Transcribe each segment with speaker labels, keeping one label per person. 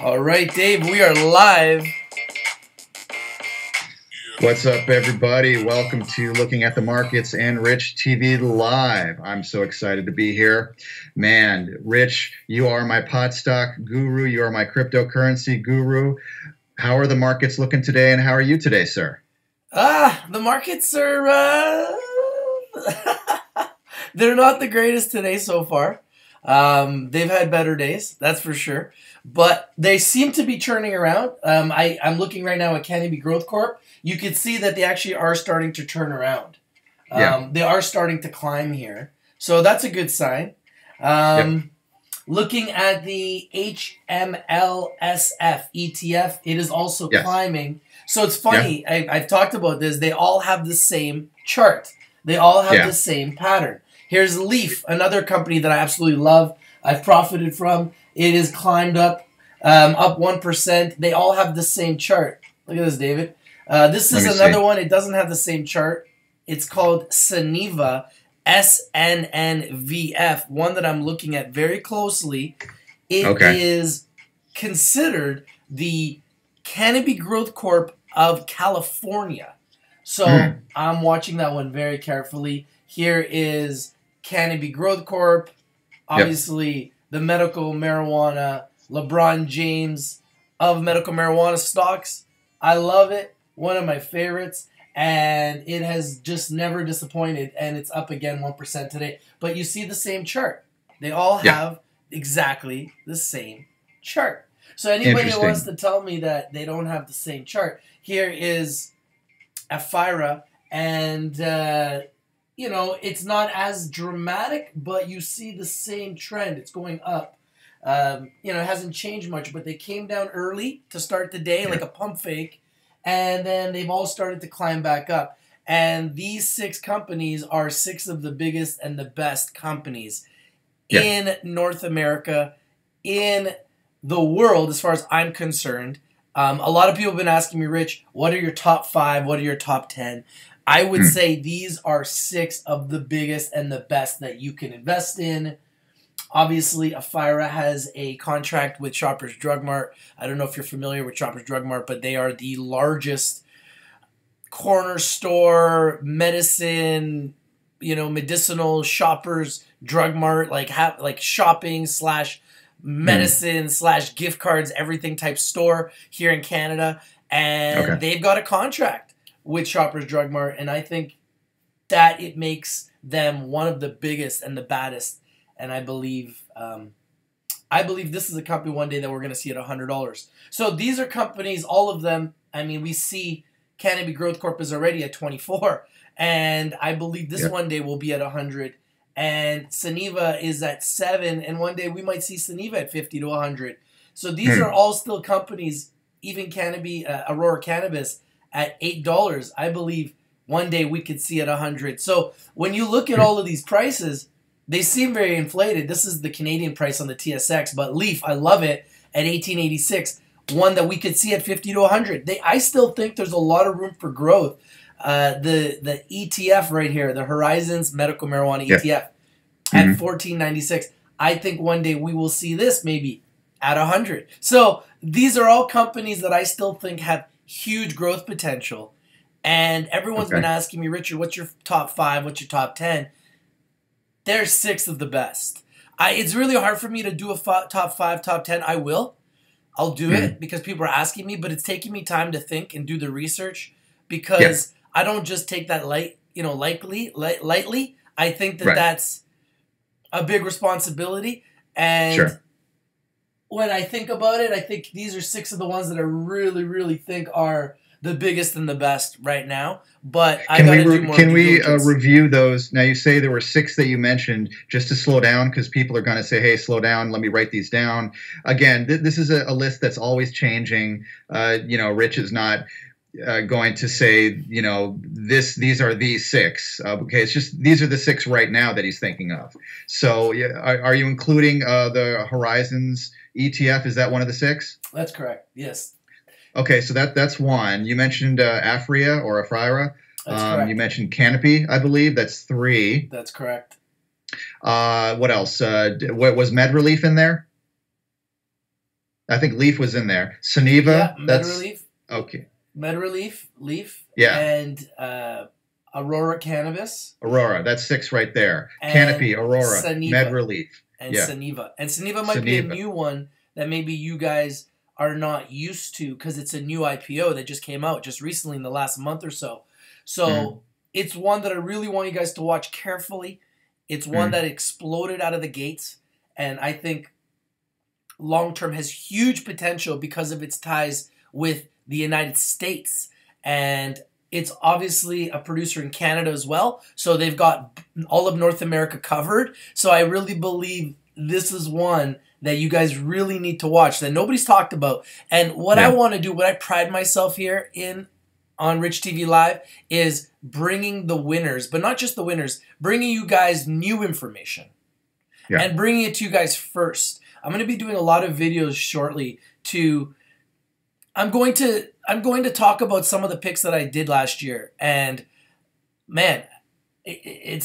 Speaker 1: All right, Dave, we are live.
Speaker 2: What's up, everybody? Welcome to Looking at the Markets and Rich TV Live. I'm so excited to be here. Man, Rich, you are my pot stock guru. You are my cryptocurrency guru. How are the markets looking today, and how are you today, sir?
Speaker 1: The markets are, they're not the greatest today so far. They've had better days, that's for sure. But they seem to be turning around. I'm looking right now at Canopy Growth Corp. You can see that they actually are starting to turn around. They are starting to climb here. So that's a good sign. Looking at the HMLSF ETF, it is also climbing. So it's funny, I've talked about this. They all have the same chart. They all have the same pattern. Here's Leaf, another company that I absolutely love. I've profited from. It has climbed up 1%. They all have the same chart. Look at this, David. This is another one. It doesn't have the same chart. It's called Saniva, SNNVF, one that I'm looking at very closely. It is considered the Canopy Growth Corp of California. So I'm watching that one very carefully. Here is Canopy Growth Corp, obviously the medical marijuana, LeBron James of medical marijuana stocks. I love it. One of my favorites. And it has just never disappointed. And it's up again 1% today. But you see the same chart. They all have exactly the same chart. So anybody who wants to tell me that they don't have the same chart, here is Aphira. And, you know, it's not as dramatic, but you see the same trend. It's going up. You know, it hasn't changed much, but they came down early to start the day, like a pump fake. And then they've all started to climb back up. And these 6 companies are 6 of the biggest and the best companies in North America, in the world, as far as I'm concerned. A lot of people have been asking me, Rich, what are your top 5? What are your top 10? I would say these are 6 of the biggest and the best that you can invest in. Obviously, Aphira has a contract with Shoppers Drug Mart. I don't know if you're familiar with Shoppers Drug Mart, but they are the largest corner store medicine, you know, medicinal Shoppers Drug Mart, like shopping / medicine / gift cards, everything type store here in Canada. And they've got a contract with Shoppers Drug Mart, and I think that it makes them one of the biggest and the baddest. And I believe this is a company one day that we're going to see at $100. So these are companies, all of them. I mean, we see Canopy Growth Corp is already at 24, and I believe this one day will be at 100. And Saniva is at 7, and one day we might see Saniva at 50 to 100. So these are all still companies. Even Canopy, Aurora Cannabis at $8. I believe one day we could see at 100. So when you look at all of these prices, they seem very inflated. This is the Canadian price on the TSX, but Leaf, I love it, at $18.86. One that we could see at 50 to 100. I still think there's a lot of room for growth. The ETF right here, the Horizons Medical Marijuana ETF at $14.96. I think one day we will see this maybe at 100. So these are all companies that I still think have huge growth potential. And everyone's been asking me, Richard, what's your top 5? What's your top 10? They're 6 of the best. It's really hard for me to do a top 5, top 10. I will. I'll do it because people are asking me, but it's taking me time to think and do the research because I don't just take that lightly. I think that that's a big responsibility. And when I think about it, I think these are 6 of the ones that I really, really think are the biggest and the best right now, but I got to do more.
Speaker 2: Can we review those? Now, you say there were 6 that you mentioned. Just to slow down, because people are going to say, hey, slow down, let me write these down. Again, this is a list that's always changing. Rich is not going to say, these are these 6. Okay, it's just these are the 6 right now that he's thinking of. So are you including the Horizons ETF? Is that one of the 6?
Speaker 1: That's correct, yes.
Speaker 2: Okay, so that's one. You mentioned Aphria or Aphira. You mentioned Canopy, I believe. That's 3.
Speaker 1: That's correct.
Speaker 2: What else? What was Med Relief in there? I think Leaf was in there. Suniva.
Speaker 1: Yeah,
Speaker 2: That's
Speaker 1: MedReleaf.
Speaker 2: okay.
Speaker 1: MedReleaf, Leaf.
Speaker 2: Yeah.
Speaker 1: And Aurora Cannabis.
Speaker 2: Aurora. That's 6 right there.
Speaker 1: And
Speaker 2: Canopy, Aurora,
Speaker 1: Suniva.
Speaker 2: MedReleaf.
Speaker 1: And
Speaker 2: Yeah.
Speaker 1: Suniva. And Suniva might be a new one that maybe you guys are not used to because it's a new IPO that just came out just recently in the last month or so. So it's one that I really want you guys to watch carefully. It's one that exploded out of the gates. And I think long-term has huge potential because of its ties with the United States. And it's obviously a producer in Canada as well. So they've got all of North America covered. So I really believe this is one that you guys really need to watch that nobody's talked about. And what I want to do, what I pride myself here in on Rich TV Live is bringing the winners, but not just the winners, bringing you guys new information and bringing it to you guys first. I'm going to be doing a lot of videos shortly I'm going to talk about some of the picks that I did last year. And man, a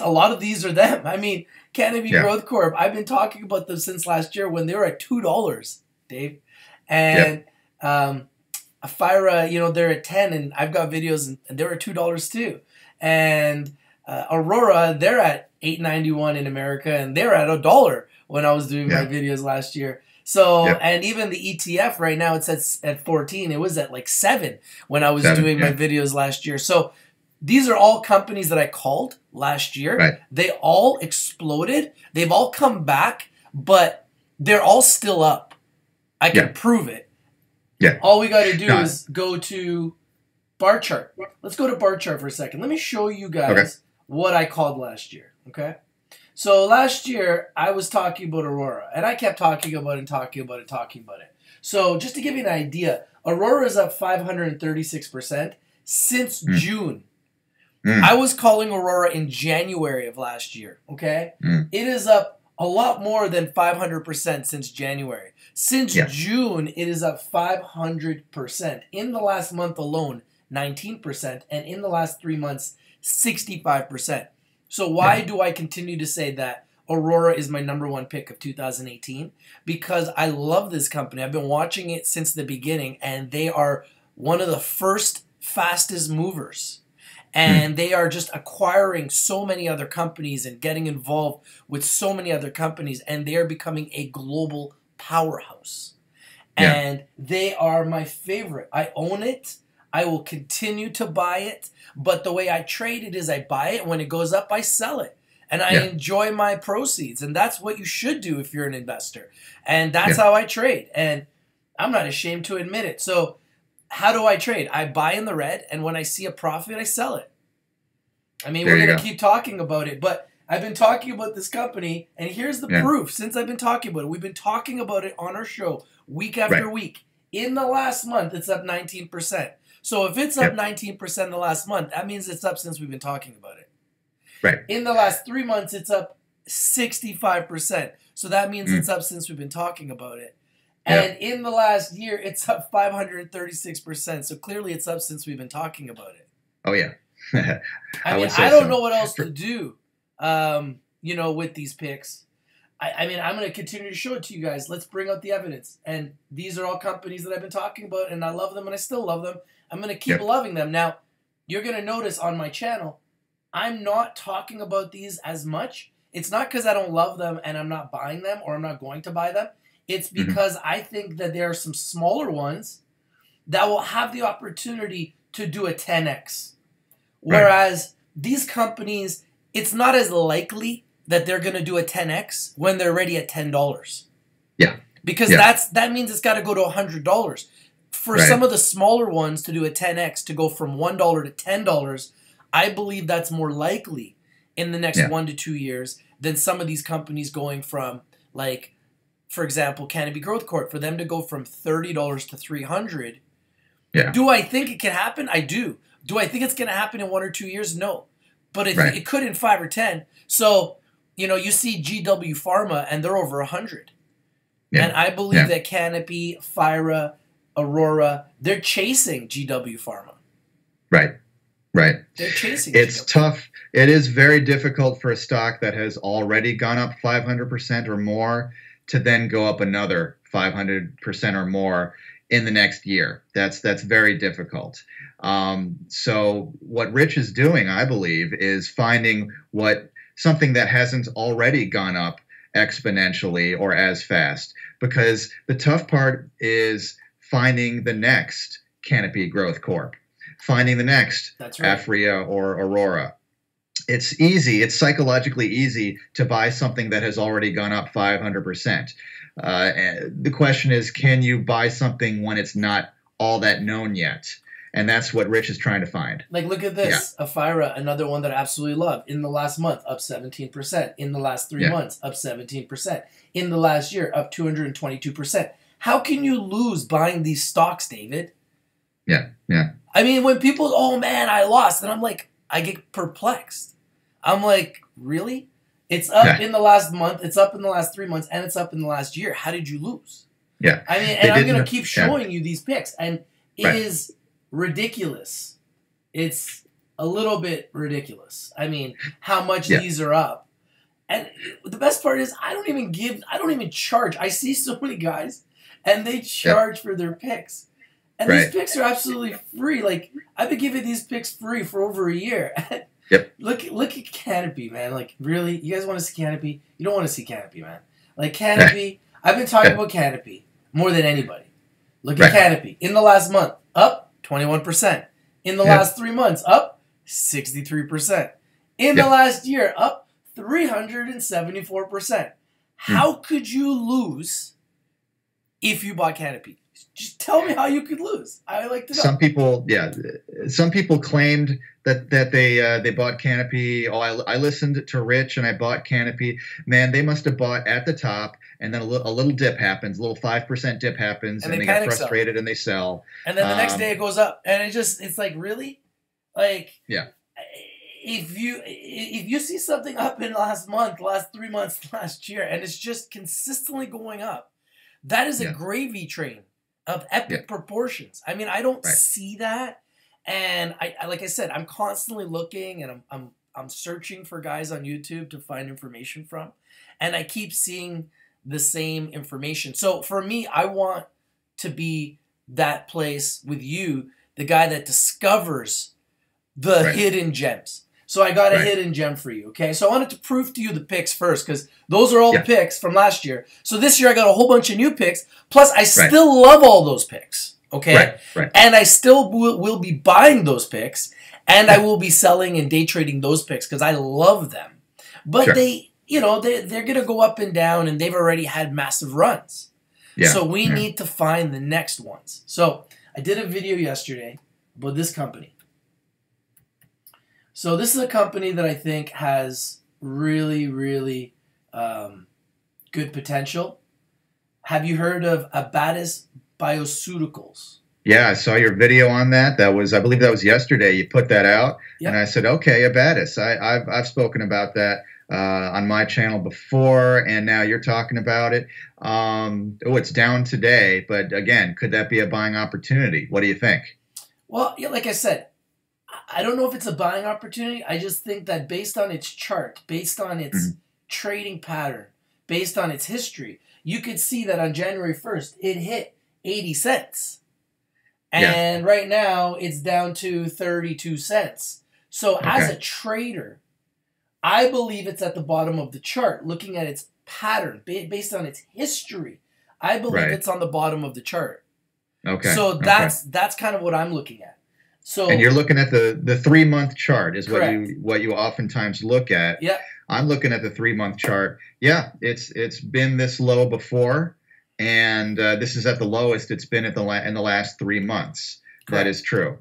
Speaker 1: lot of these are them. I mean, Canopy Growth Corp, I've been talking about them since last year when they were at $2, Dave. And Fira, they're at 10, and I've got videos, and they're at $2 too. And Aurora, they're at $8.91 in America, and they're at $1 when I was doing my videos last year. So, and even the ETF right now, it's at 14. It was at like 7 when I was doing my videos last year. So these are all companies that I called last year.
Speaker 2: Right.
Speaker 1: They all exploded. They've all come back, but they're all still up. I can prove it.
Speaker 2: Yeah.
Speaker 1: All we got to do is go to bar chart. Let's go to bar chart for a second. Let me show you guys what I called last year. Okay. So last year I was talking about Aurora, and I kept talking about it and talking about it and talking about it. So just to give you an idea, Aurora is up 536% since June. I was calling Aurora in January of last year, okay? It is up a lot more than 500% since January. Since June, it is up 500%. In the last month alone, 19%. And in the last 3 months, 65%. So why do I continue to say that Aurora is my #1 pick of 2018? Because I love this company. I've been watching it since the beginning, and they are one of the first fastest movers. And they are just acquiring so many other companies and getting involved with so many other companies. And they are becoming a global powerhouse. And they are my favorite. I own it. I will continue to buy it. But the way I trade it is I buy it. When it goes up, I sell it. And I enjoy my proceeds. And that's what you should do if you're an investor. And that's how I trade. And I'm not ashamed to admit it. So how do I trade? I buy in the red, and when I see a profit, I sell it. I mean, we're going to keep talking about it, but I've been talking about this company, and here's the proof. Since I've been talking about it, we've been talking about it on our show week after week. In the last month, it's up 19%. So if it's up 19% in the last month, that means it's up since we've been talking about it.
Speaker 2: Right.
Speaker 1: In the last 3 months, it's up 65%. So that means it's up since we've been talking about it. And in the last year, it's up 536%. So clearly it's up since we've been talking about it.
Speaker 2: Oh, yeah.
Speaker 1: I don't know what else to do, with these picks. I mean, I'm going to continue to show it to you guys. Let's bring out the evidence. And these are all companies that I've been talking about, and I love them, and I still love them. I'm going to keep loving them. Now, you're going to notice on my channel, I'm not talking about these as much. It's not because I don't love them and I'm not buying them or I'm not going to buy them. It's because I think that there are some smaller ones that will have the opportunity to do a 10x. Whereas these companies, it's not as likely that they're going to do a 10x when they're already at $10.
Speaker 2: Yeah.
Speaker 1: Because that means it's got to go to $100. For some of the smaller ones to do a 10x, to go from $1 to $10, I believe that's more likely in the next 1 to 2 years than some of these companies going from, like, for example, Canopy Growth Corp, for them to go from $30 to $300. Yeah. Do I think it can happen? I do. Do I think it's going to happen in 1 or 2 years? No. But it could in 5 or 10. So, you see GW Pharma, and they're over 100. Yeah. And I believe that Canopy, Fira, Aurora, they're chasing GW Pharma.
Speaker 2: Right.
Speaker 1: They're chasing
Speaker 2: It's tough. It is very difficult for a stock that has already gone up 500% or more to then go up another 500% or more in the next year. That's very difficult. So what Rich is doing, I believe, is finding something that hasn't already gone up exponentially or as fast, because the tough part is finding the next Canopy Growth Corp, finding the next Afria or Aurora. It's easy. It's psychologically easy to buy something that has already gone up 500%. The question is, can you buy something when it's not all that known yet? And that's what Rich is trying to find.
Speaker 1: Like, look at this. Yeah. Afira, another one that I absolutely love. In the last month, up 17%. In the last 3 months, up 17%. In the last year, up 222%. How can you lose buying these stocks, David?
Speaker 2: Yeah.
Speaker 1: I mean, when people, oh man, I lost. And I'm like, I get perplexed. I'm like, really? It's up in the last month, it's up in the last 3 months, and it's up in the last year. How did you lose?
Speaker 2: Yeah.
Speaker 1: I mean, and I'm going to keep showing you these picks. And it is ridiculous. It's a little bit ridiculous. I mean, how much these are up. And the best part is I don't even charge. I see so many guys and they charge for their picks. And these picks are absolutely free. Like, I've been giving these picks free for over a year. Look at Canopy, man. Like, really? You guys want to see Canopy? You don't want to see Canopy, man. Like, Canopy, I've been talking about Canopy more than anybody. Look at Canopy. In the last month, up 21%. In the last 3 months, up 63%. In the last year, up 374%. How could you lose if you bought Canopy? Just tell me how you could lose. I like to know.
Speaker 2: Some people claimed that they bought Canopy. Oh, I listened to Rich and I bought Canopy. Man, they must have bought at the top, and then a little dip happens, a little 5% dip happens, and they get frustrated and they sell.
Speaker 1: And then the next day it goes up, and it's like, really, like, if you see something up in the last month, last 3 months, last year, and it's just consistently going up, that is a gravy train of epic proportions. I mean, I don't see that, and I like I said, I'm constantly looking, and I'm searching for guys on YouTube to find information from, and I keep seeing the same information. So for me, I want to be that place with you, the guy that discovers the hidden gems. So I got a hidden gem for you, okay? So I wanted to prove to you the picks first, because those are all the picks from last year. So this year I got a whole bunch of new picks, plus I still love all those picks, okay? And I still will be buying those picks, and I will be selling and day trading those picks because I love them. But they're going to go up and down, and they've already had massive runs. So we need to find the next ones. So I did a video yesterday about this company. So this is a company that I think has really, really good potential. Have you heard of Abatis Bioceuticals?
Speaker 2: Yeah, I saw your video on that. I believe that was yesterday. You put that out, and I said, okay, Abatis. I've spoken about that on my channel before, and now you're talking about it. It's down today, but again, could that be a buying opportunity? What do you think?
Speaker 1: Well, like I said, I don't know if it's a buying opportunity. I just think that based on its chart, based on its trading pattern, based on its history, you could see that on January 1st, it hit 80 cents. And right now, it's down to 32 cents. So as a trader, I believe it's at the bottom of the chart, looking at its pattern, based on its history. I believe it's on the bottom of the chart. So that's kind of what I'm looking at. So,
Speaker 2: and you're looking at the 3 month chart is what you oftentimes look at. I'm looking at the 3 month chart. It's been this low before, and this is at the lowest it's been in the last 3 months. That is true.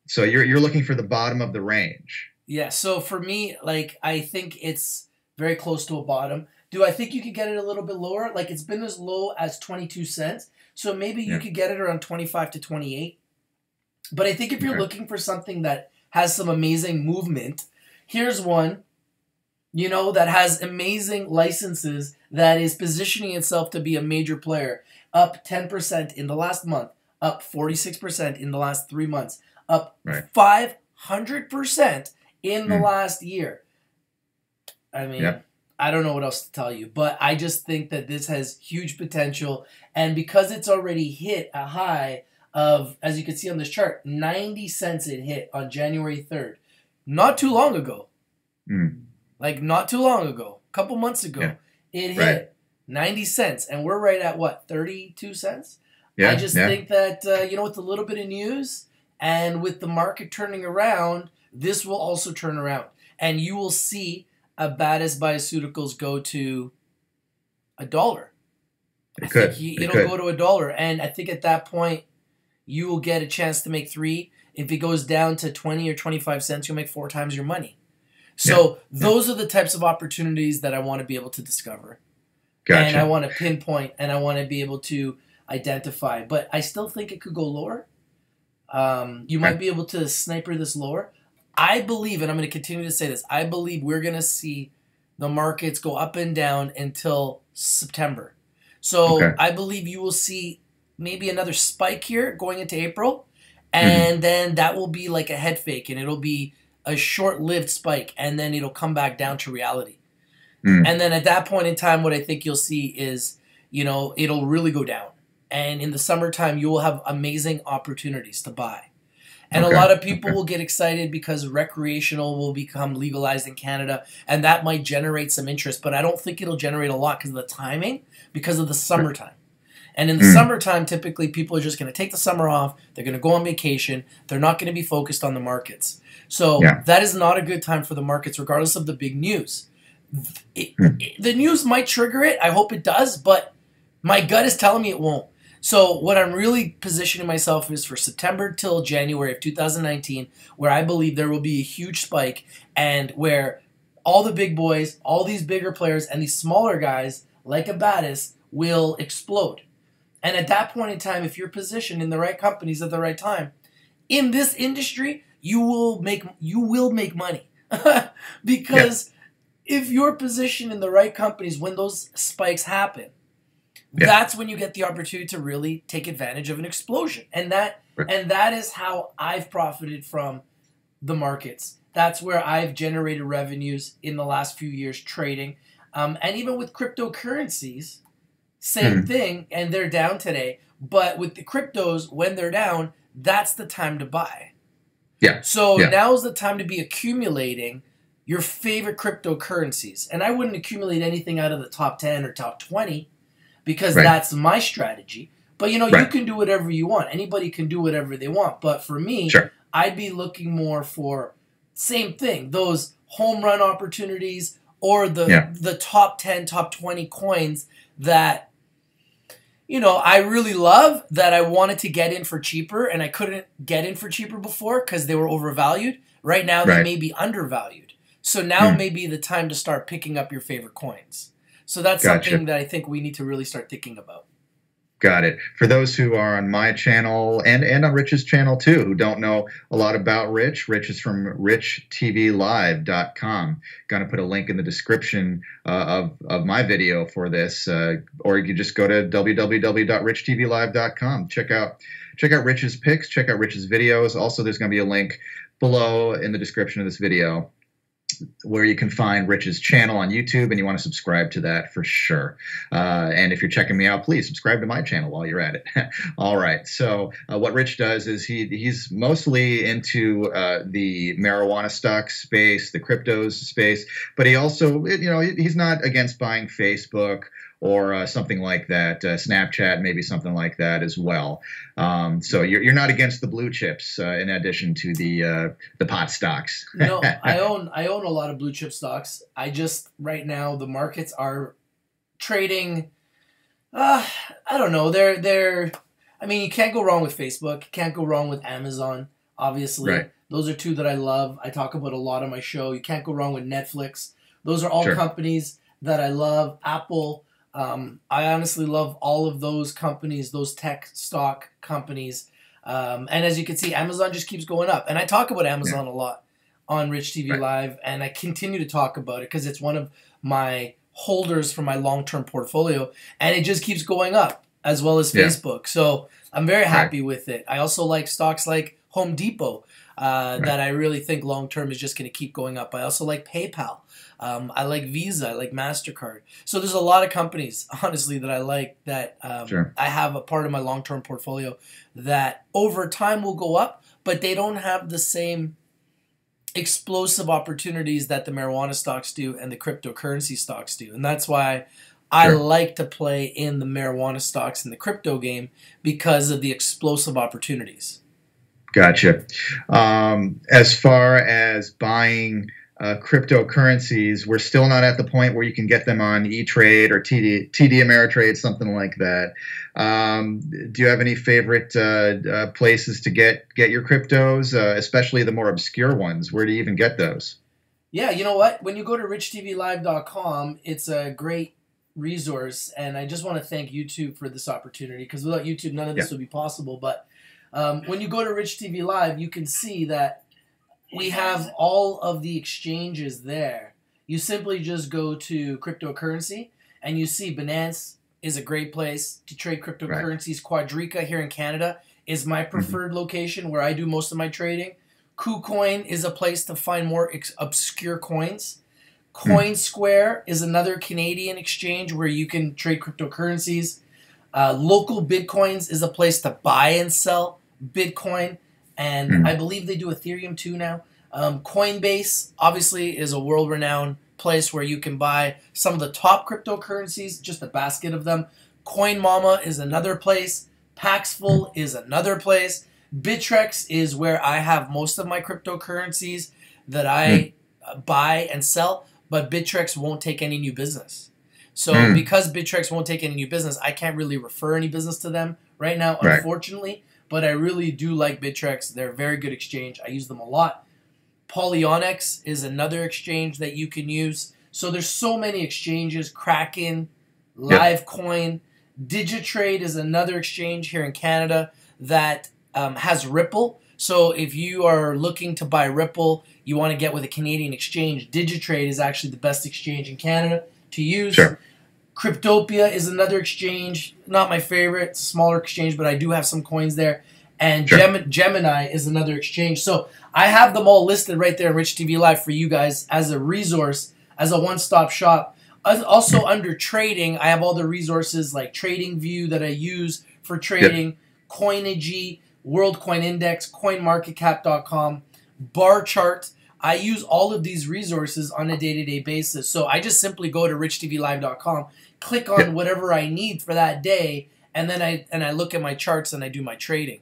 Speaker 2: So you're looking for the bottom of the range.
Speaker 1: Yeah. So for me, like, I think it's very close to a bottom. Do I think you could get it a little bit lower? Like, it's been as low as 22 cents. So maybe you could get it around 25 to 28. But I think if you're looking for something that has some amazing movement, here's one, that has amazing licenses, that is positioning itself to be a major player. Up 10% in the last month, up 46% in the last 3 months, up 500% in the last year. I mean, I don't know what else to tell you, but I just think that this has huge potential. And because it's already hit a high of, as you can see on this chart, 90 cents it hit on January 3rd. Not too long ago. Like, not too long ago. A couple months ago. It hit 90 cents. And we're right at, what, 32 cents? I just think that, with a little bit of news and with the market turning around, this will also turn around. And you will see Abatis Bioceuticals go to $1. It'll go to $1. And I think at that point, you will get a chance to make 3. If it goes down to 20 or 25 cents, you'll make 4 times your money. So those are the types of opportunities that I want to be able to discover. Gotcha. And I want to pinpoint, and I want to be able to identify. But I still think it could go lower. You might be able to sniper this lower. I believe, and I'm going to continue to say this, I believe we're going to see the markets go up and down until September. So I believe you will see maybe another spike here going into April, and then that will be like a head fake, and it'll be a short-lived spike, and then it'll come back down to reality. And then at that point in time, what I think you'll see is, it'll really go down. And in the summertime, you will have amazing opportunities to buy. And a lot of people will get excited because recreational will become legalized in Canada, and that might generate some interest. But I don't think it'll generate a lot because of the timing, because of the summertime. And in the summertime, typically people are just going to take the summer off. They're going to go on vacation. They're not going to be focused on the markets. So that is not a good time for the markets, regardless of the big news. The news might trigger it. I hope it does, but my gut is telling me it won't. So what I'm really positioning myself is for September till January of 2019, where I believe there will be a huge spike, and where all the big boys, all these bigger players, and these smaller guys like Abatis will explode. And at that point in time, if you're positioned in the right companies at the right time, in this industry, you will make money. Because if you're positioned in the right companies when those spikes happen, that's when you get the opportunity to really take advantage of an explosion. And that is how I've profited from the markets. That's where I've generated revenues in the last few years trading. And even with cryptocurrencies, same thing, and they're down today. But with the cryptos, when they're down, that's the time to buy. So now's the time to be accumulating your favorite cryptocurrencies. And I wouldn't accumulate anything out of the top 10 or top 20 because that's my strategy. But, you can do whatever you want. Anybody can do whatever they want. But for me, I'd be looking more for, same thing, those home run opportunities or the top 10, top 20 coins that, I really love, that I wanted to get in for cheaper, and I couldn't get in for cheaper before because they were overvalued. Right now, they may be undervalued. So now may be the time to start picking up your favorite coins. So that's something that I think we need to really start thinking about.
Speaker 2: Got it. For those who are on my channel and on Rich's channel too, who don't know a lot about Rich is from richtvlive.com. Going to put a link in the description of my video for this, or you can just go to www.richtvlive.com. Check out Rich's picks, check out Rich's videos. Also, there's going to be a link below in the description of this video where you can find Rich's channel on YouTube, and you want to subscribe to that for sure. And if you're checking me out, please subscribe to my channel while you're at it. All right. So what Rich does is he's mostly into the marijuana stock space, the cryptos space, but he also, he's not against buying Facebook or something like that, Snapchat, maybe something like that as well. So you're not against the blue chips, in addition to the pot stocks.
Speaker 1: No, I own a lot of blue chip stocks. I just, right now, the markets are trading. I don't know. I mean, you can't go wrong with Facebook. You can't go wrong with Amazon. Obviously, those are two that I love. I talk about a lot on my show. You can't go wrong with Netflix. Those are all companies that I love. Apple. I honestly love all of those companies, those tech stock companies. And as you can see, Amazon just keeps going up. And I talk about Amazon a lot on Rich TV Live, and I continue to talk about it because it's one of my holders for my long-term portfolio, and it just keeps going up, as well as Facebook. So I'm very happy with it. I also like stocks like Home Depot that I really think long-term is just going to keep going up. I also like PayPal. I like Visa. I like MasterCard. So there's a lot of companies, honestly, that I like that
Speaker 2: Sure.
Speaker 1: I have a part of my long-term portfolio that over time will go up, but they don't have the same explosive opportunities that the marijuana stocks do and the cryptocurrency stocks do. And that's why I
Speaker 2: Sure.
Speaker 1: like to play in the marijuana stocks in the crypto game because of the explosive opportunities.
Speaker 2: Gotcha. As far as buying cryptocurrencies, we're still not at the point where you can get them on E-Trade or TD Ameritrade, something like that. Do you have any favorite places to get your cryptos, especially the more obscure ones? Where do you even get those?
Speaker 1: Yeah, you know what? When you go to richtvlive.com, it's a great resource, and I just want to thank YouTube for this opportunity because without YouTube, none of
Speaker 2: Yeah.
Speaker 1: this would be possible. But when you go to Rich TV Live, you can see that we have all of the exchanges there. You simply just go to cryptocurrency, and you see Binance is a great place to trade
Speaker 2: Right.
Speaker 1: cryptocurrencies. Quadriga here in Canada is my
Speaker 2: Hmm.
Speaker 1: preferred location where I do most of my trading. KuCoin is a place to find more obscure coins.
Speaker 2: Hmm.
Speaker 1: CoinSquare is another Canadian exchange where you can trade cryptocurrencies. Local Bitcoins is a place to buy and sell Bitcoin, and I
Speaker 2: Hmm.
Speaker 1: believe they do Ethereum too now. Coinbase obviously is a world-renowned place where you can buy some of the top cryptocurrencies, just a basket of them. CoinMama is another place.
Speaker 2: Hmm.
Speaker 1: Paxful is another place. Bittrex is where I have most of my cryptocurrencies that
Speaker 2: Hmm.
Speaker 1: I buy and sell, but Bittrex won't take any new business. So
Speaker 2: Hmm.
Speaker 1: because Bittrex won't take any new business, I can't really refer any business to them right now,
Speaker 2: Right.
Speaker 1: unfortunately. But I really do like Bittrex. They're a very good exchange. I use them a lot. Polyonics is another exchange that you can use. So there's so many exchanges. Kraken,
Speaker 2: Yep.
Speaker 1: Livecoin, Digitrade is another exchange here in Canada that has Ripple. So if you are looking to buy Ripple, you want to get with a Canadian exchange, Digitrade is actually the best exchange in Canada to use.
Speaker 2: Sure.
Speaker 1: Cryptopia is another exchange, not my favorite. It's a smaller exchange, but I do have some coins there. And
Speaker 2: Sure.
Speaker 1: Gemini is another exchange. So I have them all listed right there in Rich TV Live for you guys as a resource, as a one-stop shop. Also under trading, I have all the resources like TradingView that I use for
Speaker 2: Yep.
Speaker 1: trading, Coinigy, World Coin Index, CoinMarketCap.com, Bar Chart. I use all of these resources on a day-to-day basis. So I just simply go to richtvlive.com, click on
Speaker 2: Yep.
Speaker 1: whatever I need for that day, and then I look at my charts and I do my trading.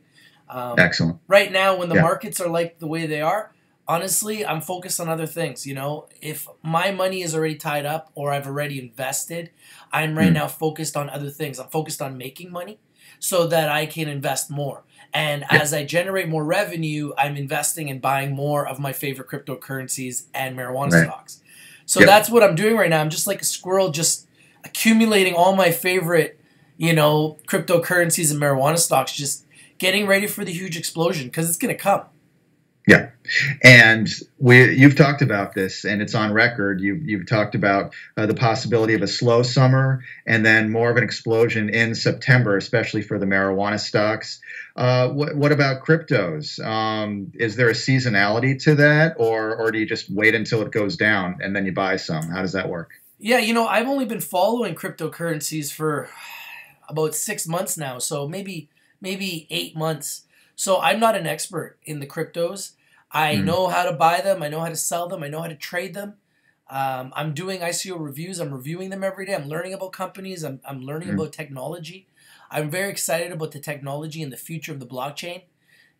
Speaker 2: Excellent.
Speaker 1: Right now, when the
Speaker 2: Yeah.
Speaker 1: markets are like the way they are, honestly, I'm focused on other things. You know, if my money is already tied up or I've already invested, I'm right
Speaker 2: Hmm.
Speaker 1: now focused on other things. I'm focused on making money so that I can invest more. And
Speaker 2: Yep.
Speaker 1: as I generate more revenue, I'm investing and buying more of my favorite cryptocurrencies and marijuana
Speaker 2: Right.
Speaker 1: stocks. So
Speaker 2: Yep.
Speaker 1: that's what I'm doing right now. I'm just like a squirrel, just accumulating all my favorite, cryptocurrencies and marijuana stocks, just getting ready for the huge explosion because it's going to come.
Speaker 2: Yeah, and you've talked about this, and it's on record. You've talked about the possibility of a slow summer and then more of an explosion in September, especially for the marijuana stocks. What about cryptos? Is there a seasonality to that, or do you just wait until it goes down and then you buy some? How does that work?
Speaker 1: Yeah, I've only been following cryptocurrencies for about 6 months now, so maybe 8 months. So I'm not an expert in the cryptos. I
Speaker 2: Mm,
Speaker 1: know how to buy them. I know how to sell them. I know how to trade them. I'm doing ICO reviews. I'm reviewing them every day. I'm learning about companies. I'm learning
Speaker 2: mm,
Speaker 1: about technology. I'm very excited about the technology and the future of the blockchain.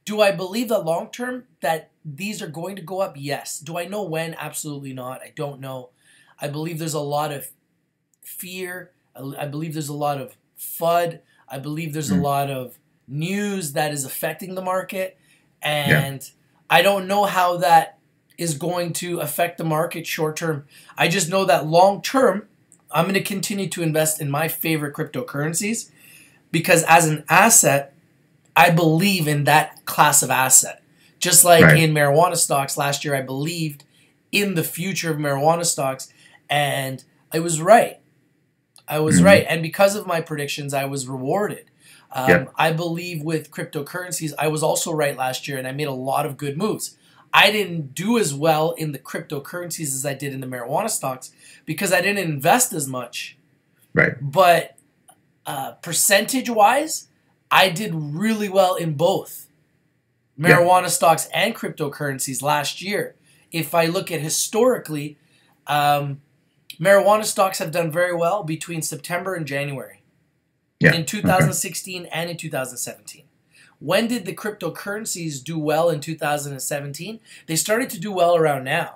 Speaker 1: Do I believe that long term that these are going to go up? Yes. Do I know when? Absolutely not. I don't know. I believe there's a lot of fear. I believe there's a lot of FUD. I believe there's a
Speaker 2: mm.
Speaker 1: lot of news that is affecting the market.
Speaker 2: Yeah,
Speaker 1: And I don't know how that is going to affect the market short term. I just know that long term, I'm going to continue to invest in my favorite cryptocurrencies because as an asset, I believe in that class of asset. Just like
Speaker 2: right.
Speaker 1: in marijuana stocks last year, I believed in the future of marijuana stocks, and I was right. I was right.
Speaker 2: Hmm.
Speaker 1: And because of my predictions, I was rewarded.
Speaker 2: Yep.
Speaker 1: I believe with cryptocurrencies, I was also right last year, and I made a lot of good moves. I didn't do as well in the cryptocurrencies as I did in the marijuana stocks because I didn't invest as much.
Speaker 2: Right.
Speaker 1: But percentage-wise, I did really well in both marijuana stocks and cryptocurrencies last year. If I look at historically, marijuana stocks have done very well between September and January in 2016 and in 2017. When did the cryptocurrencies do well in 2017? They started to do well around now,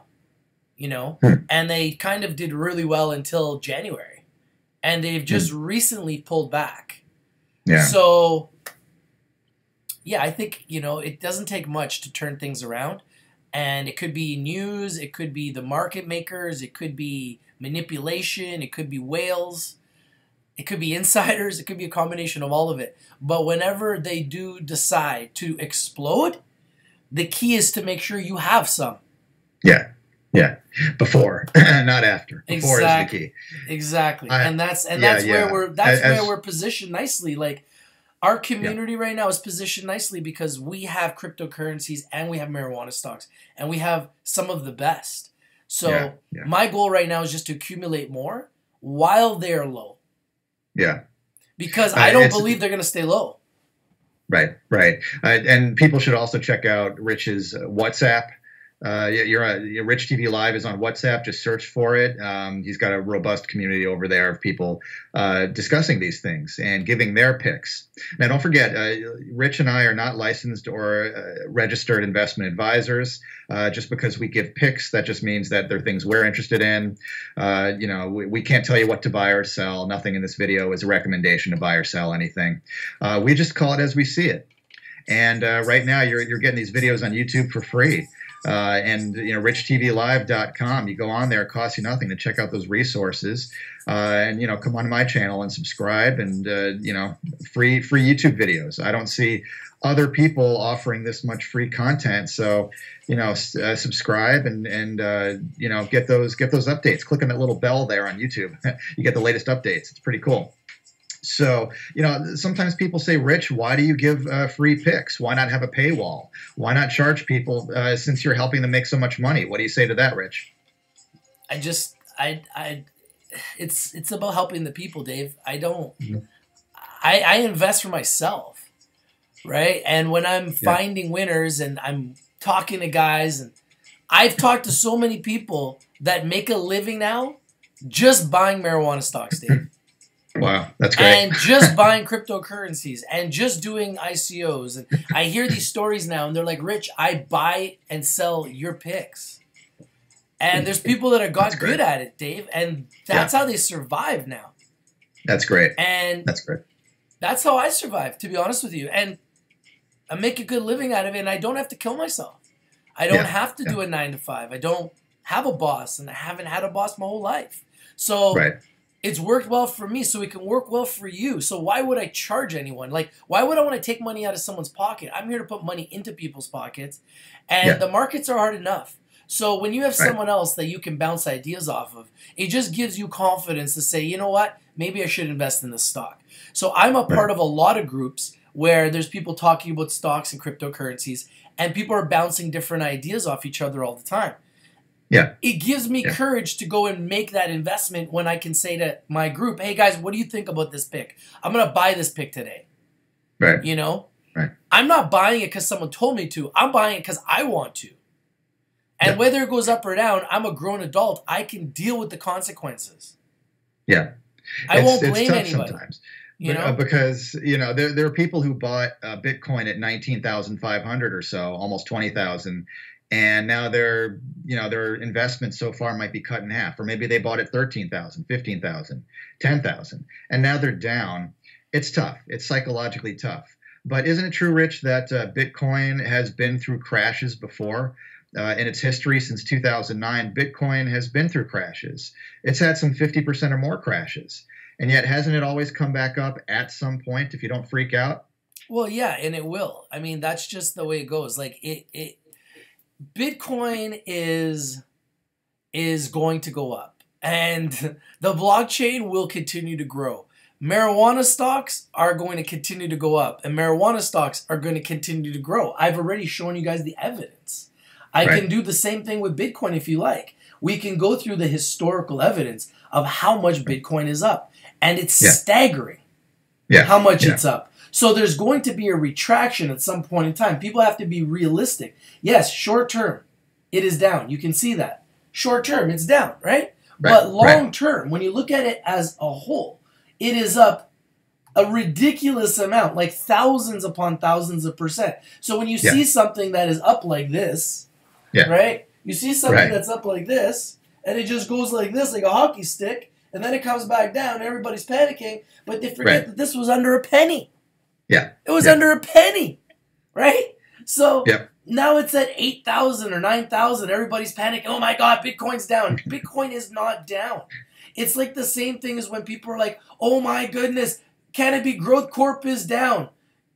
Speaker 1: you know, and they kind of did really well until January. And they've just recently pulled back.
Speaker 2: Yeah.
Speaker 1: So, yeah, I think, you know, it doesn't take much to turn things around. And it could be news, it could be the market makers, it could be manipulation, it could be whales, it could be insiders, it could be a combination of all of it. But whenever they do decide to explode, the key is to make sure you have some.
Speaker 2: Yeah. Yeah. Before, not after. Before is the key.
Speaker 1: Exactly. And that's where we're positioned nicely. Like, our community right now is positioned nicely because we have cryptocurrencies and we have marijuana stocks and we have some of the best. So my goal right now is just to accumulate more while they're low.
Speaker 2: Yeah.
Speaker 1: Because I don't believe they're going to stay low.
Speaker 2: Right, right. And people should also check out Rich's WhatsApp. Rich TV Live is on WhatsApp. Just search for it. He's got a robust community over there of people discussing these things and giving their picks. Now, don't forget, Rich and I are not licensed or registered investment advisors. Just because we give picks, that just means that they're things we're interested in. We can't tell you what to buy or sell. Nothing in this video is a recommendation to buy or sell anything. We just call it as we see it. And right now, you're getting these videos on YouTube for free. RichTVLive.com. You go on there, it costs you nothing to check out those resources. And come on to my channel and subscribe and, free YouTube videos. I don't see other people offering this much free content. So, subscribe and get those updates. Click on that little bell there on YouTube. You get the latest updates. It's pretty cool. So, sometimes people say, Rich, why do you give free picks? Why not have a paywall? Why not charge people since you're helping them make so much money? What do you say to that, Rich?
Speaker 1: It's about helping the people, Dave. I invest for myself, right? And when I'm finding winners and I'm talking to guys, and I've talked to so many people that make a living now just buying marijuana stocks, Dave.
Speaker 2: Wow, that's great.
Speaker 1: And just buying cryptocurrencies and just doing ICOs. And I hear these stories now, and they're like, Rich, I buy and sell your picks. And there's people that have got good at it, Dave, and that's how they survive now.
Speaker 2: That's great.
Speaker 1: And
Speaker 2: that's great.
Speaker 1: That's how I survive, to be honest with you. And I make a good living out of it, and I don't have to kill myself. I don't have to do a 9 to 5. I don't have a boss, and I haven't had a boss my whole life. So it's worked well for me, so it can work well for you. So why would I charge anyone? Like, why would I want to take money out of someone's pocket? I'm here to put money into people's pockets, and the markets are hard enough. So when you have someone else that you can bounce ideas off of, it just gives you confidence to say, you know what, maybe I should invest in this stock. So I'm a part of a lot of groups where there's people talking about stocks and cryptocurrencies, and people are bouncing different ideas off each other all the time.
Speaker 2: Yeah.
Speaker 1: It gives me courage to go and make that investment when I can say to my group, hey, guys, what do you think about this pick? I'm going to buy this pick today.
Speaker 2: Right.
Speaker 1: Right. I'm not buying it because someone told me to. I'm buying it because I want to. And whether it goes up or down, I'm a grown adult. I can deal with the consequences.
Speaker 2: Yeah.
Speaker 1: I won't blame anybody.
Speaker 2: Sometimes. Because, there are people who bought Bitcoin at 19,500 or so, almost 20,000. And now their investment so far might be cut in half, or maybe they bought at 13,000, 15,000, 10,000, and now they're down. It's tough. It's psychologically tough. But isn't it true, Rich, that Bitcoin has been through crashes before? In its history since 2009, Bitcoin has been through crashes. It's had some 50% or more crashes. And yet, hasn't it always come back up at some point if you don't freak out?
Speaker 1: Well, yeah, and it will. I mean, that's just the way it goes. Like, Bitcoin is going to go up, and the blockchain will continue to grow. Marijuana stocks are going to continue to go up, and marijuana stocks are going to continue to grow. I've already shown you guys the evidence. I can do the same thing with Bitcoin if you like. We can go through the historical evidence of how much Bitcoin is up. And it's staggering how much it's up. So there's going to be a retraction at some point in time. People have to be realistic. Yes, short term, it is down. You can see that. Short term, it's down, right? But long term, when you look at it as a whole, it is up a ridiculous amount, like thousands upon thousands of percent. So when you see something that is up like this, right? You see something that's up like this, and it just goes like this, like a hockey stick, and then it comes back down, and everybody's panicking, but they forget that this was under a penny. Yeah. It was under a penny, right? So now it's at 8,000 or 9,000. Everybody's panicking. Oh my God, Bitcoin's down. Bitcoin is not down. It's like the same thing as when people are like, oh my goodness, Canopy Growth Corp is down.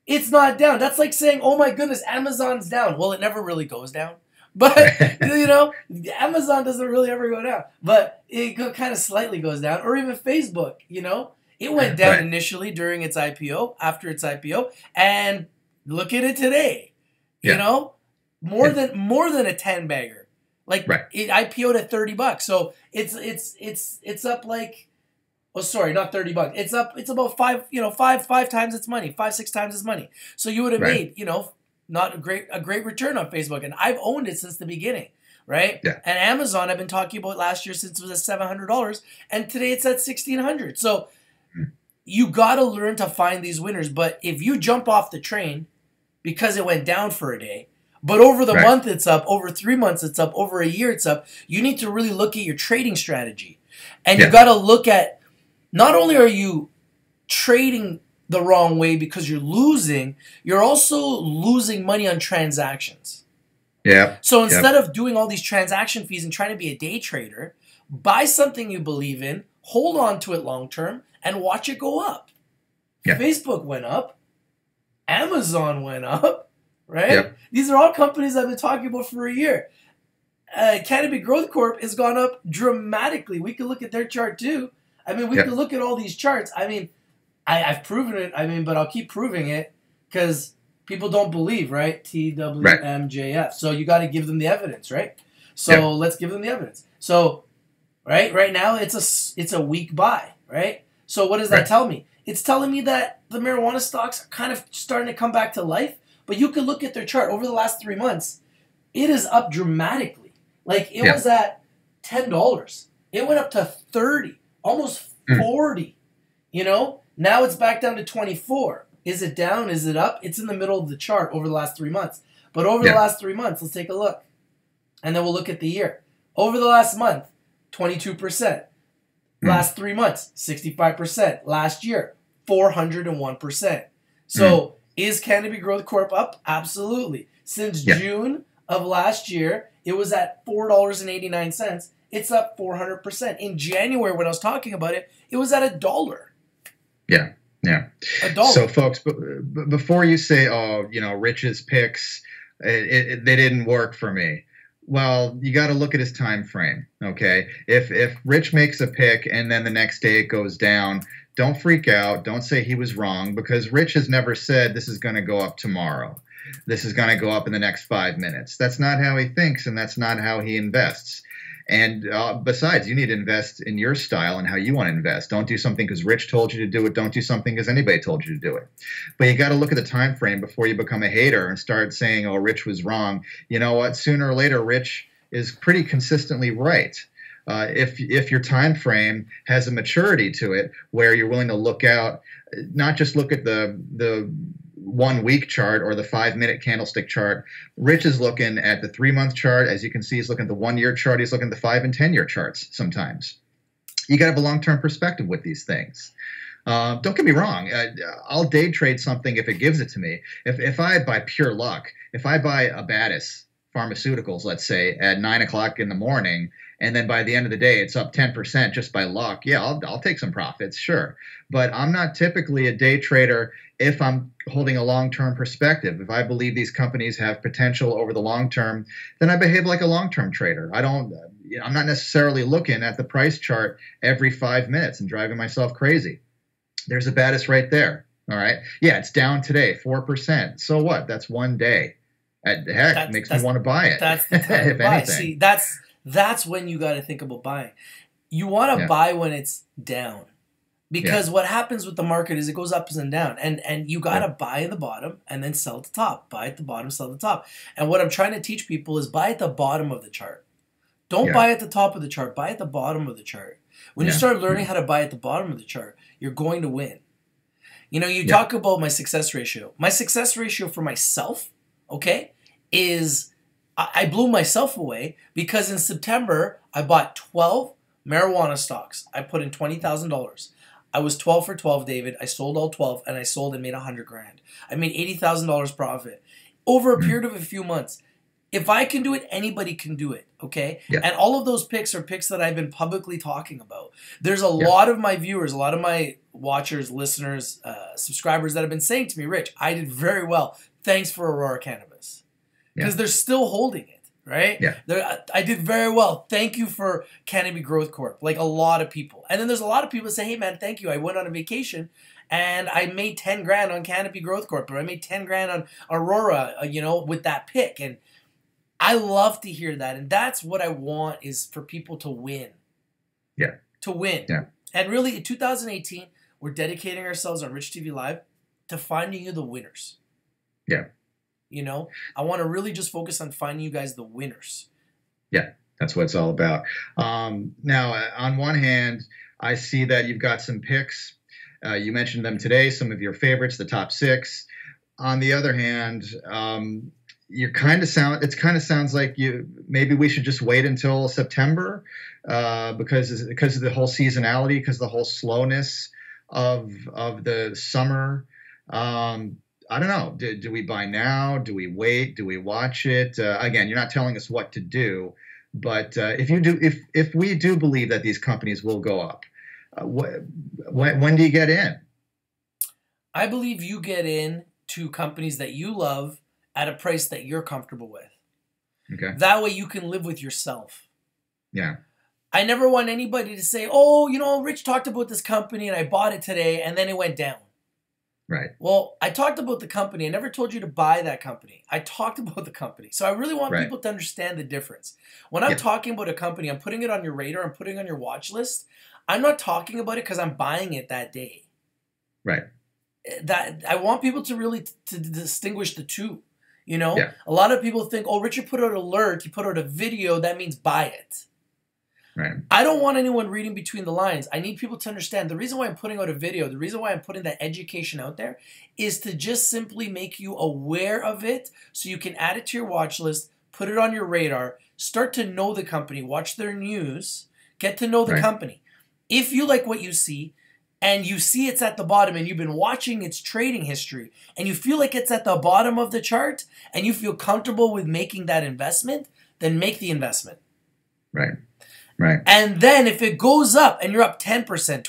Speaker 1: It's not down. That's like saying, oh my goodness, Amazon's down. Well, it never really goes down. But, you know, Amazon doesn't really ever go down. But it kind of slightly goes down. Or even Facebook, you know. It went down initially during its IPO, after its IPO. And look at it today. You know, more than a 10-bagger. Like it IPO'd at $30. So it's up like, oh sorry, not $30. It's up. It's about five times its money, 5-6 times its money. So you would have made, you know, not a great return on Facebook. And I've owned it since the beginning, right? Yeah. And Amazon, I've been talking about last year since it was at $700, and today it's at $1,600. So you got to learn to find these winners. But if you jump off the train because it went down for a day, but over the month it's up, over 3 months it's up, over a year it's up, you need to really look at your trading strategy. And you got to look at, not only are you trading the wrong way because you're losing, you're also losing money on transactions. Yeah. So instead of doing all these transaction fees and trying to be a day trader, buy something you believe in, hold on to it long term, and watch it go up. Facebook went up. Amazon went up, right? These are all companies I've been talking about for a year. Canopy Growth Corp has gone up dramatically. We can look at their chart too. I mean, we can look at all these charts. I mean, I've proven it. I mean, but I'll keep proving it because people don't believe, right? TWMJF. So you got to give them the evidence, right? So let's give them the evidence. So, right now it's a weak buy, right? So what does that tell me? It's telling me that the marijuana stocks are kind of starting to come back to life. But you can look at their chart over the last 3 months. It is up dramatically. Like it was at $10. It went up to 30, almost 40. You know, now it's back down to 24. Is it down? Is it up? It's in the middle of the chart over the last 3 months. But over the last 3 months, let's take a look. And then we'll look at the year. Over the last month, 22%. Last 3 months, 65%. Last year, 401%. So is Canopy Growth Corp up? Absolutely. Since June of last year, it was at $4.89. It's up 400%. In January, when I was talking about it, it was at $1.
Speaker 2: Yeah. $1. So, folks, before you say, "Oh, you know, Rich's picks, they didn't work for me," well, you got to look at his time frame. Okay, if Rich makes a pick and then the next day it goes down, don't freak out. Don't say he was wrong, because Rich has never said this is going to go up tomorrow. This is going to go up in the next 5 minutes. That's not how he thinks, and that's not how he invests. And besides, you need to invest in your style and how you want to invest. Don't do something because Rich told you to do it. Don't do something because anybody told you to do it. But you got to look at the time frame before you become a hater and start saying, "Oh, Rich was wrong." You know what? Sooner or later, Rich is pretty consistently right. If your time frame has a maturity to it, where you're willing to look out, not just look at the 1 week chart or the 5-minute candlestick chart. Rich is looking at the 3-month chart. As you can see, he's looking at the 1 year chart. He's looking at the 5 and 10-year charts sometimes. You got to have a long-term perspective with these things. Don't get me wrong. I'll day trade something if it gives it to me. If I, by pure luck, if I buy Abatis Pharmaceuticals, let's say, at 9 o'clock in the morning, and then by the end of the day it's up 10% just by luck, yeah, I'll take some profits, sure. But I'm not typically a day trader if I'm holding a long-term perspective. If I believe these companies have potential over the long term, then I behave like a long-term trader. I'm not necessarily looking at the price chart every 5 minutes and driving myself crazy. There's Abatis right there. All right. Yeah, it's down today, 4%. So what? That's 1 day. Heck, makes me want to buy it.
Speaker 1: That's the time to
Speaker 2: if
Speaker 1: buy.
Speaker 2: anything.
Speaker 1: See, that's when you got to think about buying. You want to buy when it's down. Because what happens with the market is it goes up and down. And you got to buy at the bottom and then sell at the top. Buy at the bottom, sell at the top. And what I'm trying to teach people is buy at the bottom of the chart. Don't buy at the top of the chart. Buy at the bottom of the chart. When you start learning how to buy at the bottom of the chart, you're going to win. You know, you talk about my success ratio. My success ratio for myself, okay, is I blew myself away because in September, I bought 12 marijuana stocks. I put in $20,000. I was 12 for 12, David. I sold all 12, and I sold and made $100,000. I made $80,000 profit over a period of a few months. If I can do it, anybody can do it, okay? Yeah. And all of those picks are picks that I've been publicly talking about. There's a lot of my viewers, a lot of my watchers, listeners, subscribers that have been saying to me, Rich, I did very well. Thanks for Aurora Cannabis. Because they're still holding it, right? Yeah. I did very well. Thank you for Canopy Growth Corp. Like a lot of people. And then there's a lot of people that say, hey, man, thank you. I went on a vacation and I made $10,000 on Canopy Growth Corp. Or I made $10,000 on Aurora, with that pick. And I love to hear that. And that's what I want is for people to win. Yeah. To win. Yeah. And really, in 2018, we're dedicating ourselves on Rich TV Live to finding you the winners. Yeah. I want to really just focus on finding you guys the winners. Yeah,
Speaker 2: that's what it's all about. Now, on one hand, I see that you've got some picks. You mentioned them today, some of your favorites, the top 6. On the other hand, it kind of sounds like maybe we should just wait until September because of the whole seasonality, because of the whole slowness of the summer. I don't know. Do we buy now? Do we wait? Do we watch it? Again, you're not telling us what to do, but if we do believe that these companies will go up, when do you get in?
Speaker 1: I believe you get in to companies that you love at a price that you're comfortable with. Okay. That way you can live with yourself. Yeah. I never want anybody to say, oh, Rich talked about this company and I bought it today and then it went down. Right. Well, I talked about the company. I never told you to buy that company. I talked about the company. So I really want people to understand the difference. When I'm talking about a company, I'm putting it on your radar. I'm putting it on your watch list. I'm not talking about it because I'm buying it that day. Right. That I want people to really to distinguish the two. A lot of people think, oh, Richard put out an alert. He put out a video. That means buy it. Right. I don't want anyone reading between the lines. I need people to understand the reason why I'm putting out a video, the reason why I'm putting that education out there is to just simply make you aware of it so you can add it to your watch list, put it on your radar, start to know the company, watch their news, get to know the company. If you like what you see and you see it's at the bottom and you've been watching its trading history and you feel like it's at the bottom of the chart and you feel comfortable with making that investment, then make the investment. Right. Right. And then if it goes up and you're up 10%, 20%,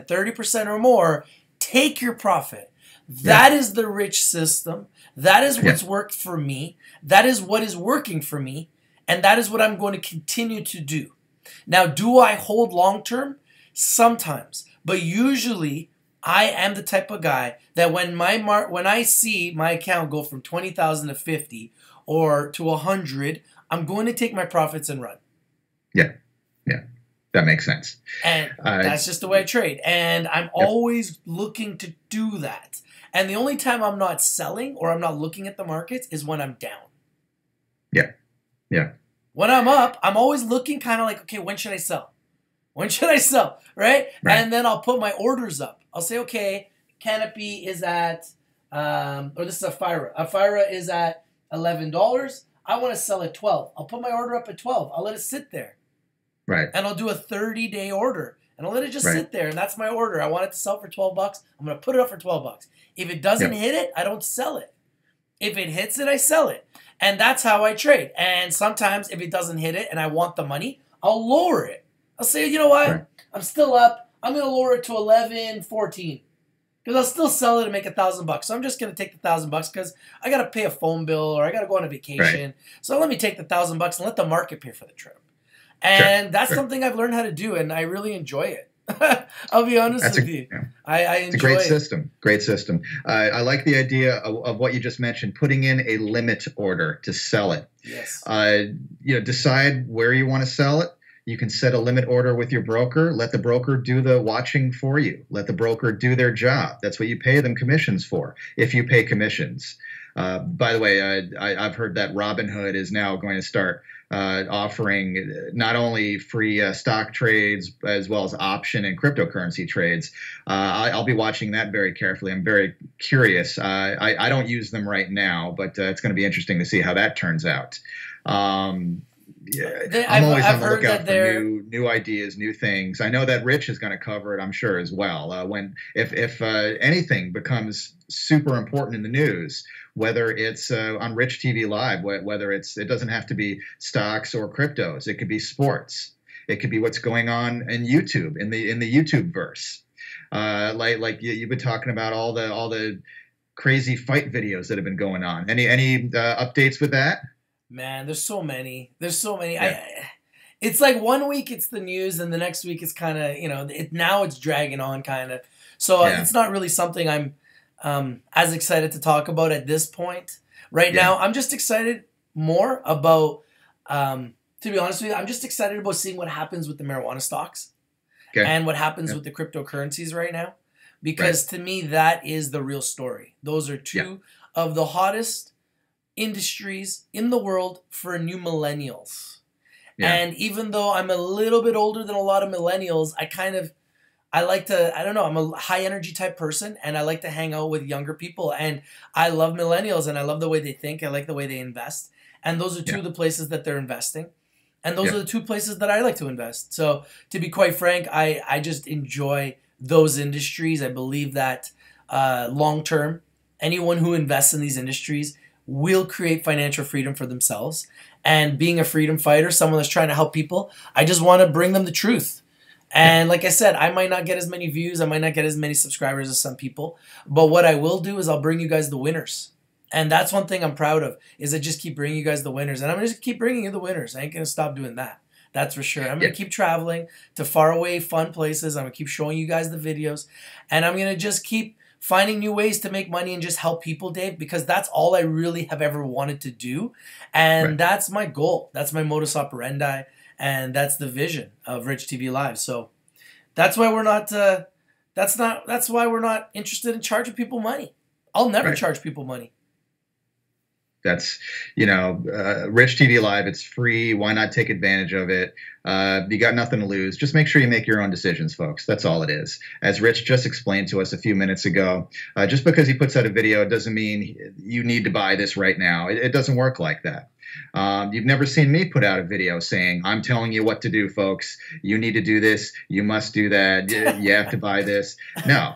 Speaker 1: 30% or more, take your profit. That is the Rich system. That is what's worked for me. That is what is working for me. And that is what I'm going to continue to do. Now, do I hold long term? Sometimes. But usually, I am the type of guy that when I see my account go from 20,000 to 50 or to 100, I'm going to take my profits and run. Yeah. Yeah, that makes sense. And that's just the way I trade. And I'm always looking to do that. And the only time I'm not selling or I'm not looking at the markets is when I'm down. Yeah. Yeah. When I'm up, I'm always looking kind of like, okay, when should I sell? When should I sell? Right? And then I'll put my orders up. I'll say, okay, Canopy is at, or this is Afira. Afira is at $11. I want to sell at 12. I'll put my order up at 12. I'll let it sit there. Right. And I'll do a 30-day order. And I'll let it just sit there. And that's my order. I want it to sell for $12. I'm going to put it up for $12. If it doesn't hit it, I don't sell it. If it hits it, I sell it. And that's how I trade. And sometimes if it doesn't hit it and I want the money, I'll lower it. I'll say, you know what? I'm still up. I'm going to lower it to $11.14. Because I'll still sell it and make $1,000. So I'm just going to take the $1,000 because I got to pay a phone bill or I got to go on a vacation. So let me take the $1,000 and let the market pay for the trip. And that's something I've learned how to do, and I really enjoy it. I'll be honest
Speaker 2: That's
Speaker 1: with you. I
Speaker 2: it's a
Speaker 1: enjoy
Speaker 2: great
Speaker 1: it.
Speaker 2: system. Great system. I like the idea of what you just mentioned, putting in a limit order to sell it.
Speaker 1: Yes.
Speaker 2: Decide where you want to sell it. You can set a limit order with your broker. Let the broker do the watching for you. Let the broker do their job. That's what you pay them commissions for, if you pay commissions. By the way, I've heard that Robinhood is now going to start offering not only free stock trades as well as option and cryptocurrency trades. I'll be watching that very carefully. I'm very curious. I don't use them right now, but it's going to be interesting to see how that turns out. I'm always on the lookout for new ideas, new things. I know that Rich is going to cover it, I'm sure, as well. If anything becomes super important in the news, whether it's on Rich TV Live, whether it doesn't have to be stocks or cryptos, it could be sports, it could be what's going on in YouTube, in the YouTube verse. Like you've been talking about all the crazy fight videos that have been going on. Any updates with that?
Speaker 1: Man, there's so many. There's so many.
Speaker 2: Yeah.
Speaker 1: It's like one week it's the news, and the next week it's kind of, now it's dragging on kind of. So it's not really something I'm as excited to talk about at this point. Right now, I'm just excited more about, to be honest with you, I'm just excited about seeing what happens with the marijuana stocks and what happens with the cryptocurrencies right now. Because to me, that is the real story. Those are two of the hottest industries in the world for new millennials. And even though I'm a little bit older than a lot of millennials, I'm a high energy type person, and I like to hang out with younger people, and I love millennials, and I love the way they think. I like the way they invest, and those are two of the places that they're investing, and those are the two places that I like to invest. So to be quite frank, I just enjoy those industries. I believe that long term, anyone who invests in these industries will create financial freedom for themselves. And being a freedom fighter, someone that's trying to help people, I just want to bring them the truth. And like I said, I might not get as many views, I might not get as many subscribers as some people, but what I will do is I'll bring you guys the winners. And that's one thing I'm proud of, is I just keep bringing you guys the winners. And I'm going to just keep bringing you the winners. I ain't going to stop doing that. That's for sure. I'm going to keep traveling to faraway, fun places. I'm going to keep showing you guys the videos. And I'm going to just keep finding new ways to make money and just help people, Dave, because that's all I really have ever wanted to do. And that's my goal. That's my modus operandi. And that's the vision of Rich TV Live. So that's why we're not, that's why we're not interested in charging people money. I'll never charge people money.
Speaker 2: That's, Rich TV Live, it's free. Why not take advantage of it? You got nothing to lose. Just make sure you make your own decisions, folks. That's all it is. As Rich just explained to us a few minutes ago, just because he puts out a video, it doesn't mean you need to buy this right now. It doesn't work like that. You've never seen me put out a video saying, I'm telling you what to do, folks. You need to do this. You must do that. You have to buy this. No.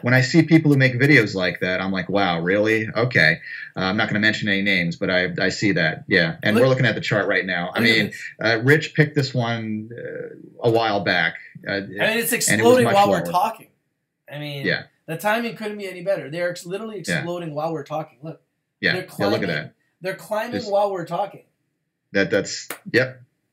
Speaker 2: When I see people who make videos like that, I'm like, wow, really? Okay. I'm not going to mention any names, but I see that. Yeah. And we're looking at the chart right now. I mean, Rich picked this one a while back.
Speaker 1: It's exploding while we're talking. I mean, the timing couldn't be any better. They're literally exploding while we're talking. Look.
Speaker 2: Yeah. Look at that.
Speaker 1: They're climbing while we're talking.
Speaker 2: That's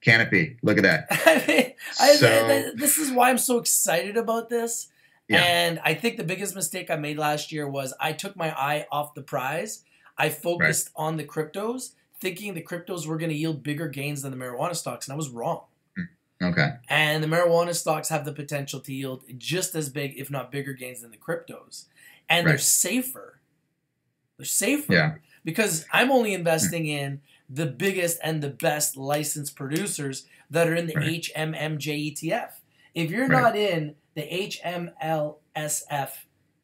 Speaker 2: canopy. Look at that.
Speaker 1: I mean, this is why I'm so excited about this. Yeah. And I think the biggest mistake I made last year was I took my eye off the prize. I focused on the cryptos, thinking the cryptos were going to yield bigger gains than the marijuana stocks, and I was wrong.
Speaker 2: Okay.
Speaker 1: And the marijuana stocks have the potential to yield just as big, if not bigger gains than the cryptos. And they're safer. They're safer. Yeah. Because I'm only investing in the biggest and the best licensed producers that are in the HMMJ ETF. If you're not in the HMLSF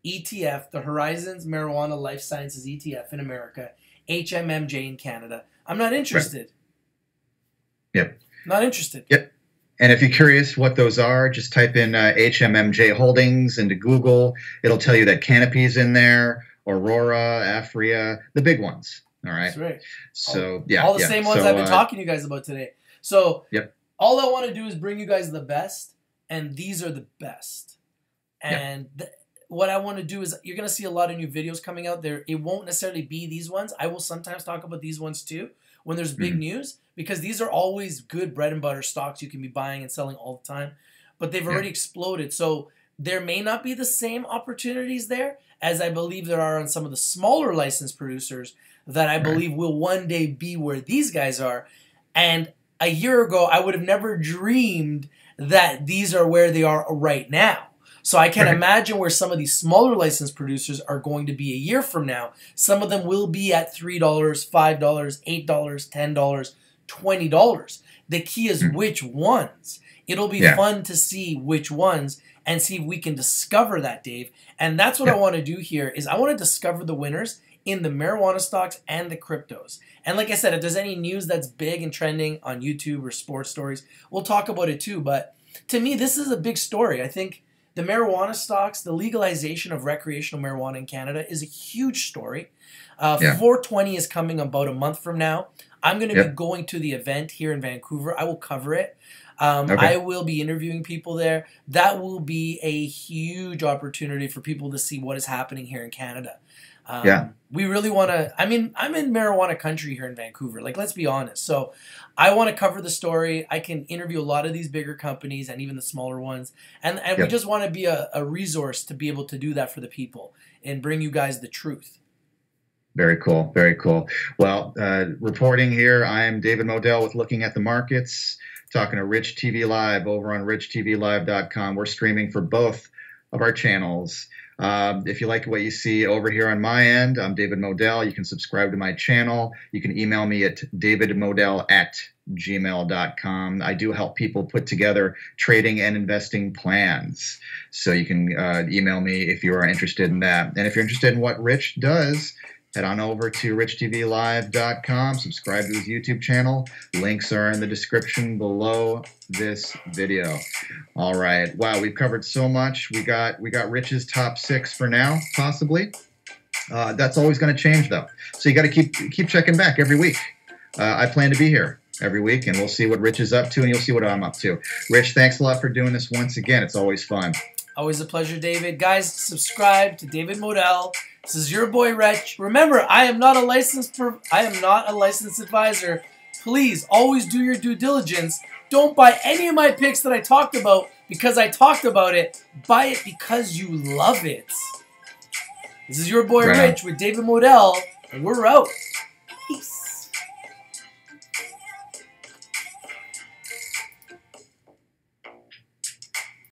Speaker 1: ETF, the Horizons Marijuana Life Sciences ETF in America, HMMJ in Canada, I'm not interested.
Speaker 2: Yep.
Speaker 1: Not interested.
Speaker 2: Yep. And if you're curious what those are, just type in HMMJ Holdings into Google. It'll tell you that Canopy's in there, Aurora, Afria, the big ones. All right.
Speaker 1: That's right.
Speaker 2: So,
Speaker 1: all the same ones I've been talking to you guys about today. So, all I want to do is bring you guys the best. And these are the best. And what I want to do is you're going to see a lot of new videos coming out there. It won't necessarily be these ones. I will sometimes talk about these ones too when there's big news, because these are always good bread and butter stocks you can be buying and selling all the time. but they've already exploded. So there may not be the same opportunities there as I believe there are on some of the smaller licensed producers that I believe will one day be where these guys are. And a year ago, I would have never dreamed that these are where they are right now. So I can imagine where some of these smaller licensed producers are going to be a year from now. Some of them will be at $3, $5, $8, $10, $20. The key is which ones. It'll be fun to see which ones and see if we can discover that, Dave. And that's what I want to do here is I want to discover the winners in the marijuana stocks and the cryptos. And like I said, if there's any news that's big and trending on YouTube or sports stories, we'll talk about it too. But to me, this is a big story. I think the marijuana stocks, the legalization of recreational marijuana in Canada is a huge story. 420 is coming about a month from now. I'm going to be going to the event here in Vancouver. I will cover it. I will be interviewing people there. That will be a huge opportunity for people to see what is happening here in Canada. We really want to, I mean, I'm in marijuana country here in Vancouver. Like, let's be honest. So I want to cover the story. I can interview a lot of these bigger companies and even the smaller ones. And we just want to be a resource to be able to do that for the people and bring you guys the truth.
Speaker 2: Very cool. Very cool. Well, reporting here, I'm David Moadel with Looking at the Markets, talking to Rich TV Live over on richtvlive.com. We're streaming for both of our channels. If you like what you see over here on my end, I'm David Moadel. You can subscribe to my channel. You can email me at davidmoadel@gmail.com. I do help people put together trading and investing plans. So you can email me if you are interested in that. And if you're interested in what Rich does, head on over to richtvlive.com, subscribe to his YouTube channel. Links are in the description below this video. All right. Wow, we've covered so much. We got Rich's top 6 for now, possibly. That's always going to change, though. So you got to keep checking back every week. I plan to be here every week, and we'll see what Rich is up to, and you'll see what I'm up to. Rich, thanks a lot for doing this once again. It's always fun.
Speaker 1: Always a pleasure, David. Guys, subscribe to David Moadel. This is your boy, Rich. Remember, I am not a licensed advisor. Please, always do your due diligence. Don't buy any of my picks that I talked about because I talked about it. Buy it because you love it. This is your boy, Rich, with David Moadel, and we're out. Peace.